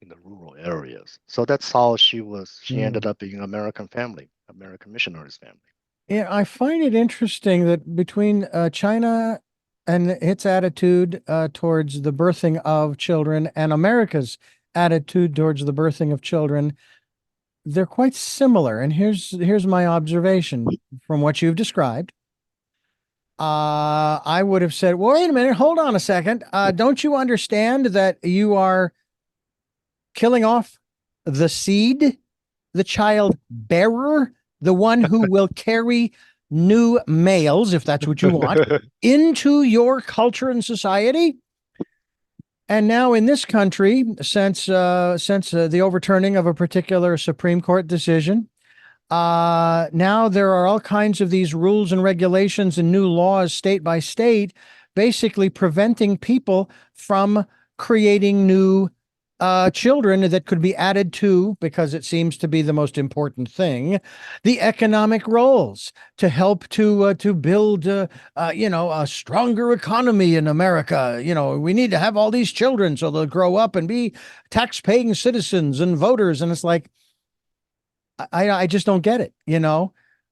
[SPEAKER 2] in the rural areas. So that's how she
[SPEAKER 1] Mm.
[SPEAKER 2] ended up being an American family, American missionaries family.
[SPEAKER 1] Yeah, I find it interesting that between China and its attitude towards the birthing of children and America's attitude towards the birthing of children, they're quite similar. And here's my observation from what you've described. I would have said, well, wait a minute, hold on a second. Don't you understand that you are killing off the seed, the child bearer, the one who will carry new males, if that's what you want, into your culture and society? And now in this country, since the overturning of a particular Supreme Court decision, now there are all kinds of these rules and regulations and new laws state by state, basically preventing people from creating new children that could be added to, because it seems to be the most important thing, the economic roles to help to build a stronger economy in America. We need to have all these children so they'll grow up and be tax-paying citizens and voters. And it's like I just don't get it.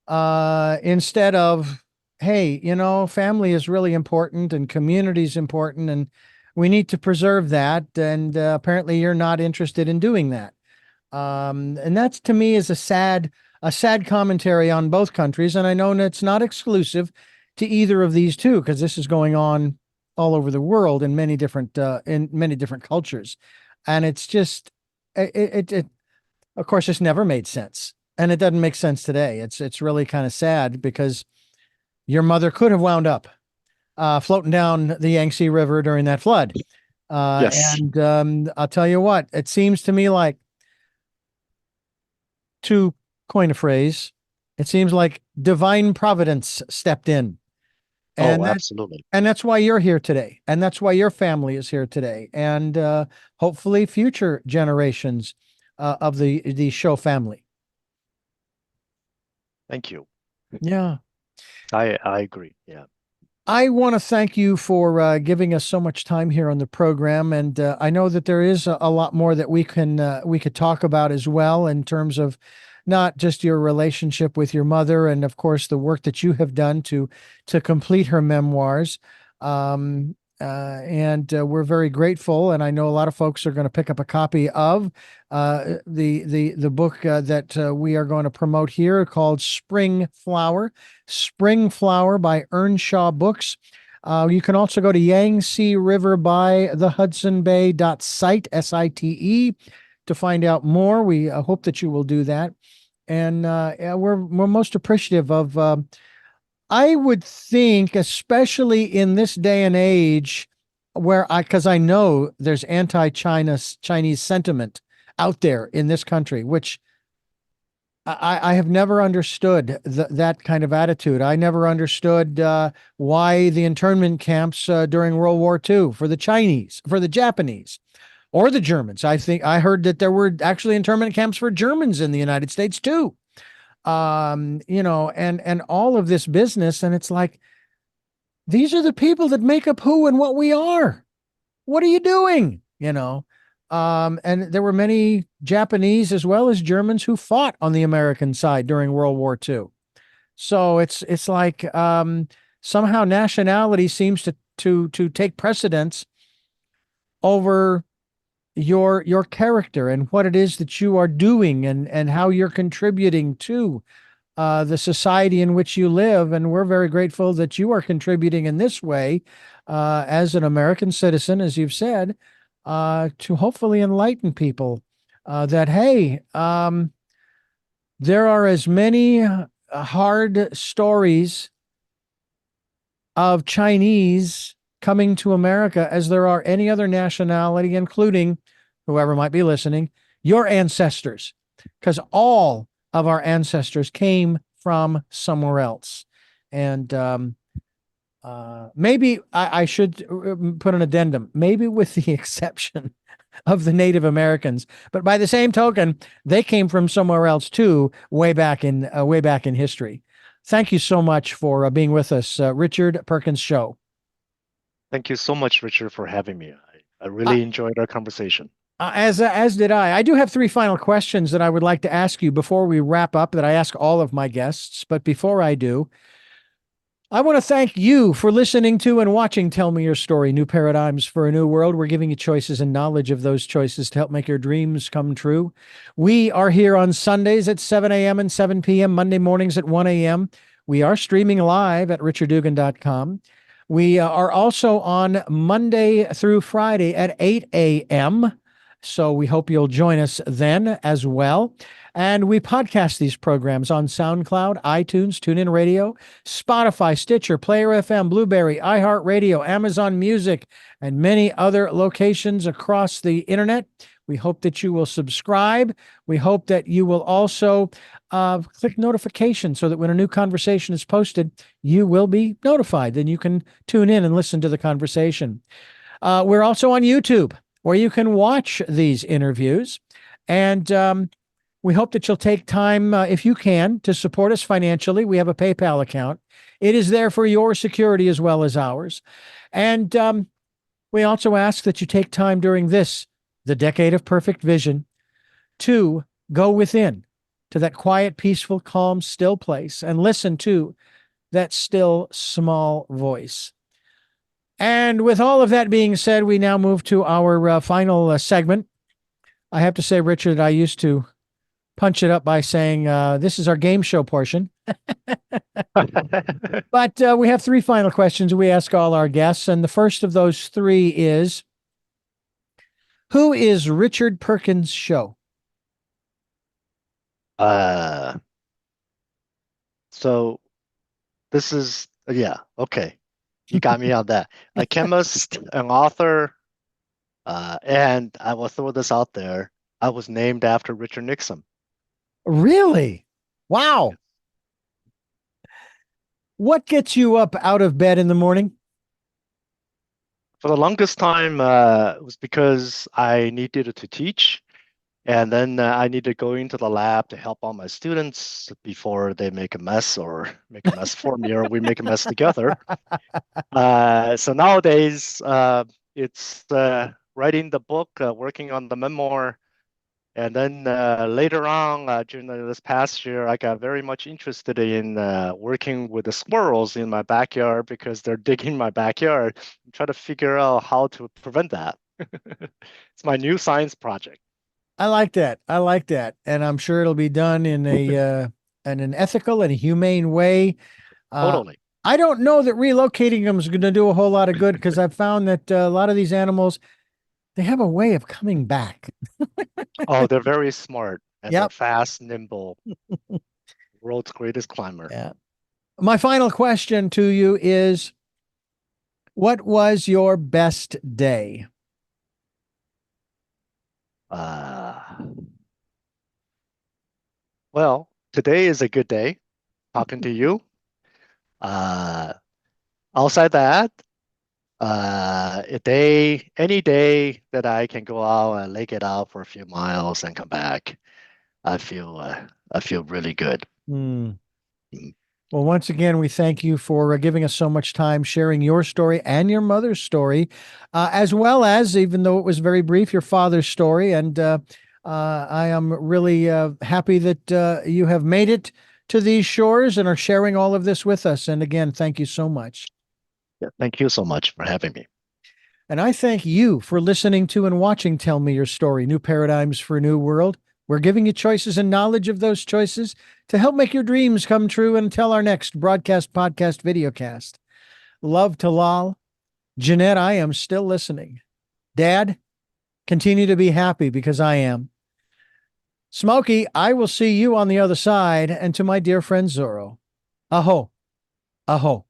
[SPEAKER 1] instead of, hey, family is really important and community is important and we need to preserve that. And apparently you're not interested in doing that. And that's to me is a sad commentary on both countries. And I know it's not exclusive to either of these two, because this is going on all over the world in many different cultures. And it's just, it of course, it's never made sense. And it doesn't make sense today. It's really kind of sad because your mother could have wound up floating down the Yangtze River during that flood.
[SPEAKER 2] Yes.
[SPEAKER 1] And I'll tell you what, it seems to me like, to coin a phrase, it seems like divine providence stepped in.
[SPEAKER 2] Oh,
[SPEAKER 1] And that
[SPEAKER 2] absolutely.
[SPEAKER 1] and that's why you're here today. And that's why your family is here today. And hopefully future generations of the show family.
[SPEAKER 2] Thank you.
[SPEAKER 1] Yeah.
[SPEAKER 2] I agree. Yeah.
[SPEAKER 1] I want to thank you for giving us so much time here on the program, and I know that there is a lot more that we could talk about as well in terms of not just your relationship with your mother, and of course the work that you have done to complete her memoirs. And we're very grateful, and I know a lot of folks are going to pick up a copy of the book that we are going to promote here, called Spring Flower by Earnshaw Books. You can also go to Yangtze River by the Hudson Bay site, SITE, to find out more. We hope that you will do that. And yeah, we're most appreciative of, I would think, especially in this day and age, because I know there's Chinese sentiment out there in this country, which I have never understood that kind of attitude. I never understood why the internment camps during World War II for the Japanese, or the Germans. I think I heard that there were actually internment camps for Germans in the United States too. And all of this business, and it's like, these are the people that make up who and what we are. What are you doing? And there were many Japanese as well as Germans who fought on the American side during World War II. So it's like, somehow nationality seems to take precedence over your character and what it is that you are doing, and how you're contributing to the society in which you live. And we're very grateful that you are contributing in this way, as an American citizen, as you've said, to hopefully enlighten people that, hey, there are as many hard stories of Chinese coming to America as there are any other nationality, including whoever might be listening, your ancestors, because all of our ancestors came from somewhere else. And maybe I should put an addendum, maybe with the exception of the Native Americans, but by the same token, they came from somewhere else too, way back in history. Thank you so much for being with us, Richard Perkins Show.
[SPEAKER 2] Thank you so much, Richard, for having me. I
[SPEAKER 1] Uh,
[SPEAKER 2] really enjoyed our conversation.
[SPEAKER 1] as did I. I do have three final questions that I would like to ask you before we wrap up, that I ask all of my guests. But before I do, I want to thank you for listening to and watching Tell Me Your Story, New Paradigms for a New World. We're giving you choices and knowledge of those choices to help make your dreams come true. We are here on Sundays at 7 a.m. and 7 p.m., Monday mornings at 1 a.m. We are streaming live at richarddugan.com. We are also on Monday through Friday at 8 a.m. So we hope you'll join us then as well. And we podcast these programs on SoundCloud, iTunes, TuneIn Radio, Spotify, Stitcher, Player FM, Blueberry, iHeartRadio, Amazon Music, and many other locations across the internet. We hope that you will subscribe. We hope that you will also click notification so that when a new conversation is posted, you will be notified. Then you can tune in and listen to the conversation. We're also on YouTube, where you can watch these interviews. And we hope that you'll take time, if you can, to support us financially. We have a PayPal account. It is there for your security as well as ours. And we also ask that you take time during the Decade of Perfect Vision, to go within to that quiet, peaceful, calm, still place and listen to that still, small voice. And with all of that being said, we now move to our final segment. I have to say, Richard, I used to punch it up by saying this is our game show portion. But we have three final questions we ask all our guests. And the first of those three is, who is Richard Perkins' show?
[SPEAKER 2] Uh, so this is, yeah, okay. You got me on that. A chemist, an author, and I will throw this out there. I was named after Richard Nixon.
[SPEAKER 1] Really? Wow. What gets you up out of bed in the morning?
[SPEAKER 2] For the longest time, it was because I needed to teach, and then I needed to go into the lab to help all my students before they make a mess or make a mess for me, or we make a mess together. So nowadays, it's writing the book, working on the memoir, and then later on, during this past year, I got very much interested in working with the squirrels in my backyard because they're digging my backyard and try to figure out how to prevent that. It's my new science project.
[SPEAKER 1] I like that. I like that. And I'm sure it'll be done in an ethical and humane way. Uh,
[SPEAKER 2] Totally.
[SPEAKER 1] I don't know that relocating them is going to do a whole lot of good because I've found that a lot of these animals, they have a way of coming back.
[SPEAKER 2] Oh, they're very smart and they're
[SPEAKER 1] Yep.
[SPEAKER 2] fast, nimble, world's greatest climber.
[SPEAKER 1] Yeah. My final question to you is, what was your best day?
[SPEAKER 2] Uh, well, today is a good day talking to you. Uh, Outside that, any day that I can go out and lake it out for a few miles and come back, I feel really good.
[SPEAKER 1] Hmm.
[SPEAKER 2] Mm.
[SPEAKER 1] Well, once again, we thank you for giving us so much time sharing your story and your mother's story, as well as, even though it was very brief, your father's story. And I am really happy that you have made it to these shores and are sharing all of this with us. And again, thank you so much.
[SPEAKER 2] Yeah, thank you so much for having me.
[SPEAKER 1] And I thank you for listening to and watching Tell Me Your Story, New Paradigms for a New World. We're giving you choices and knowledge of those choices to help make your dreams come true until our next broadcast, podcast, videocast. Love to Lal. Jeanette, I am still listening. Dad, continue to be happy because I am. Smokey, I will see you on the other side. And to my dear friend Zorro, aho, aho.